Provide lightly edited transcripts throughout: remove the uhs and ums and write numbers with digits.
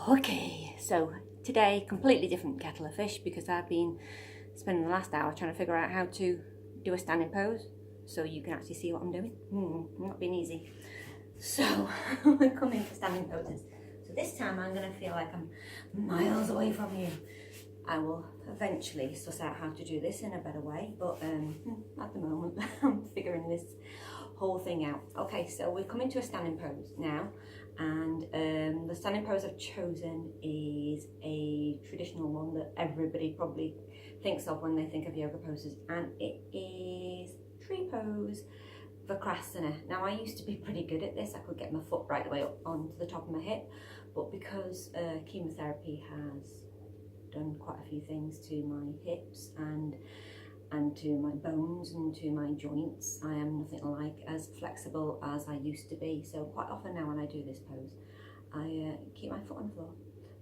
Okay, so today, completely different kettle of fish because I've been spending the last hour trying to figure out how to do a standing pose so you can actually see what I'm doing. Not been easy. So, we're coming to standing poses. So this time I'm going to feel like I'm miles away from you. I will eventually suss out how to do this in a better way, but at the moment I'm figuring this whole thing out. Okay, so we're coming to a standing pose now, and the standing pose I've chosen is a traditional one that everybody probably thinks of when they think of yoga poses, and it is tree pose Vikrasana. Now I used to be pretty good at this. I could get my foot right the way up onto the top of my hip, but because chemotherapy has done quite a few things to my hips and to my bones and to my joints, I am nothing like as flexible as I used to be. So quite often now when I do this pose, I keep my foot on the floor,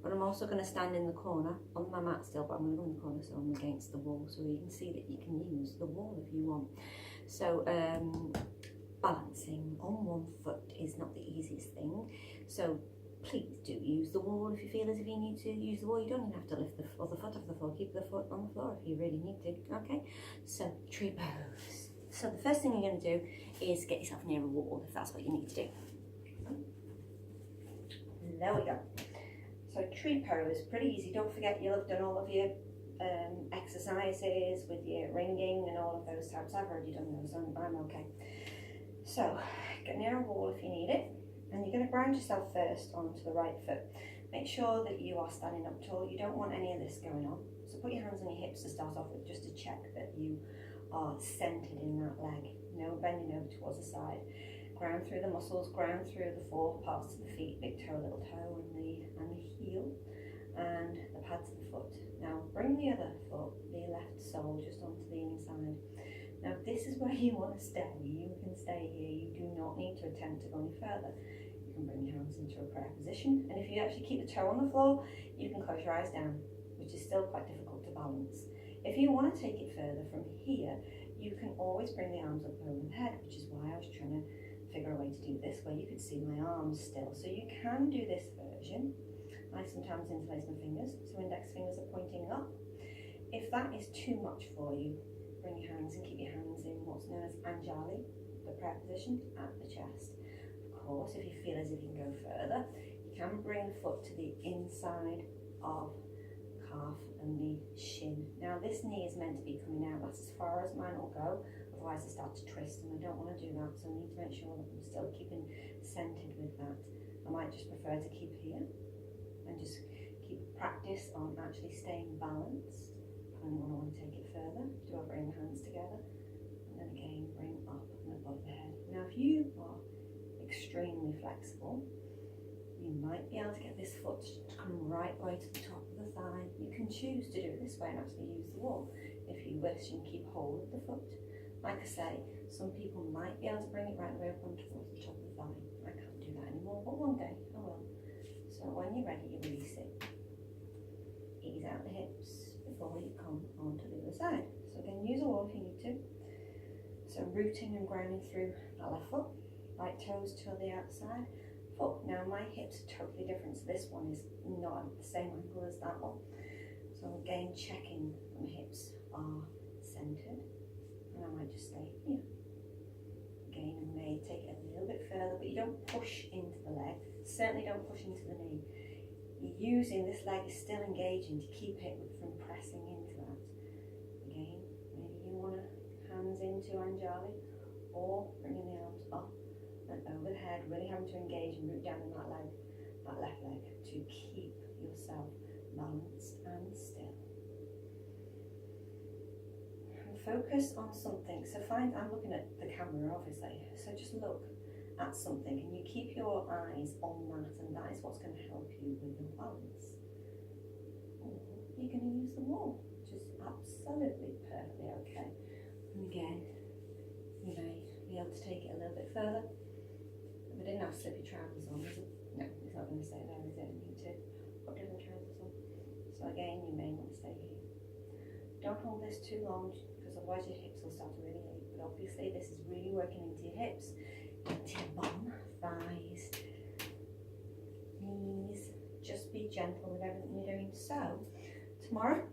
but I'm also going to stand in the corner on my mat still, but I'm going to go in the corner so I'm against the wall, so you can see that you can use the wall if you want. So balancing on one foot is not the easiest thing, so please do use the wall if you feel as if you need to use the wall. You don't even have to lift the other foot off the floor. Keep the foot on the floor if you really need to. Okay, so tree pose. So the first thing you're going to do is get yourself near a wall if that's what you need to do. There we go. So tree pose, pretty easy. Don't forget you'll have done all of your exercises with your ringing and all of those types. I've already done those, I'm okay. So get near a wall if you need it, and you're going to ground yourself first onto the right foot. Make sure that you are standing up tall. You don't want any of this going on. So put your hands on your hips to start off with, just to check that you are centered in that leg. No bending over towards the side. Ground through the muscles, ground through the four parts of the feet, big toe, little toe, and the heel, and the pads of the foot. Now bring the other foot, the left sole, just onto the inside. Now this is where you want to stay. You can stay here. You do not need to attempt to go any further. You can bring your hands into a prayer position, and if you actually keep the toe on the floor, you can close your eyes down, which is still quite difficult to balance. If you want to take it further from here, you can always bring the arms up over the head, which is why I was trying to figure a way to do this where you could see my arms still. So you can do this version. I sometimes interlace my fingers, so index fingers are pointing up. If that is too much for you, bring your hands and keep your hands in what's known as Anjali, the prayer position, at the chest. Of course, if you feel as if you can go further, you can bring the foot to the inside of the calf and the shin. Now this knee is meant to be coming out. That's as far as mine will go, otherwise I start to twist, and I don't want to do that, so I need to make sure that I'm still keeping centered with that. I might just prefer to keep here and just keep practice on actually staying balanced. Depending on I want to take it further, do I bring the hands together, and then again bring up and above the head. Now if you are extremely flexible, you might be able to get this foot to come right way to the top of the thigh. You can choose to do it this way and actually use the wall. If you wish, you can keep hold of the foot. Like I say, some people might be able to bring it right way up on towards the top of the thigh. I can't do that anymore, but one day I will. So when you're ready, you release it. Ease out the hips before you come onto the other side. So again, use a wall if you need to. So rooting and grounding through that left foot, right toes to the outside foot. Now my hips are totally different, so this one is not at the same angle as that one. So again, checking that my hips are centered, and I might just stay here. Again, I may take it a little bit further, but you don't push into the leg. Certainly don't push into the knee. You're using this leg is still engaging to keep it from pressing into that. Again, maybe you want to hands into Anjali, or bringing the arms up and over the head, really having to engage and root down in that leg, that left leg, to keep yourself balanced and still. And focus on something. So I'm looking at the camera obviously, so just look at something and you keep your eyes on that, and that is what's going to help you with your balance. Or you're going to use the wall, which is absolutely perfectly okay. And again, you may be able to take it a little bit further. If I didn't have slippy trousers on, is it? No, it's not going to stay there, is it? I need to put different trousers on. So again, you may want to stay here. Don't hold this too long, because otherwise your hips will start to really ache. But obviously this is really working into your hips, into your bum, thighs, knees. Just be gentle with everything you're doing. So tomorrow,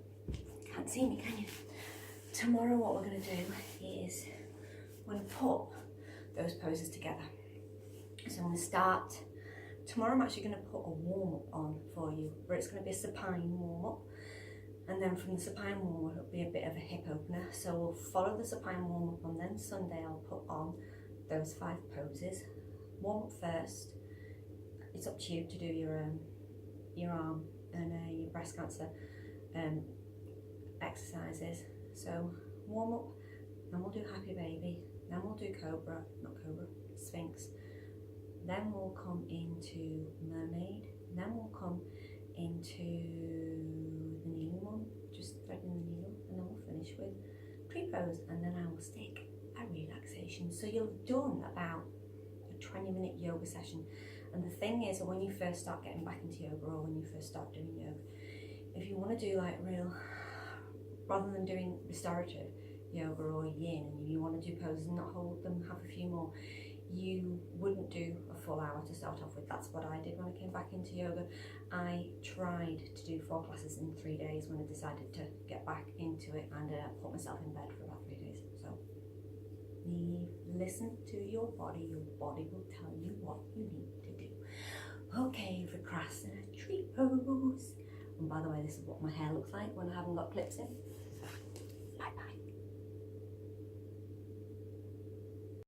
can't see me, can you? Tomorrow what we're going to do is we're going to put those poses together. So I'm going to start, tomorrow I'm actually going to put a warm-up on for you, where it's going to be a supine warm-up, and then from the supine warm-up it'll be a bit of a hip opener. So we'll follow the supine warm-up, and then Sunday I'll put on those 5 poses. Warm up first. It's up to you to do your arm and your breast cancer exercises. So warm up, then we'll do happy baby, then we'll do sphinx, then we'll come into mermaid, then we'll come into the kneeling one, just threading the needle, and then we'll finish with pre-pose, and then I will stick a relaxation. So you'll have done about a 20-minute yoga session. And the thing is, when you first start getting back into yoga, or when you first start doing yoga, if you want to do like real, rather than doing restorative yoga or yin, and you want to do poses and not hold them, have a few more, you wouldn't do a full hour to start off with. That's what I did when I came back into yoga. I tried to do 4 classes in 3 days when I decided to get back into it, and put myself in bed for about 3 days. So listen to your body will tell you what you need to do. Okay, Vikrasana tree pose. And by the way, this is what my hair looks like when I haven't got clips in.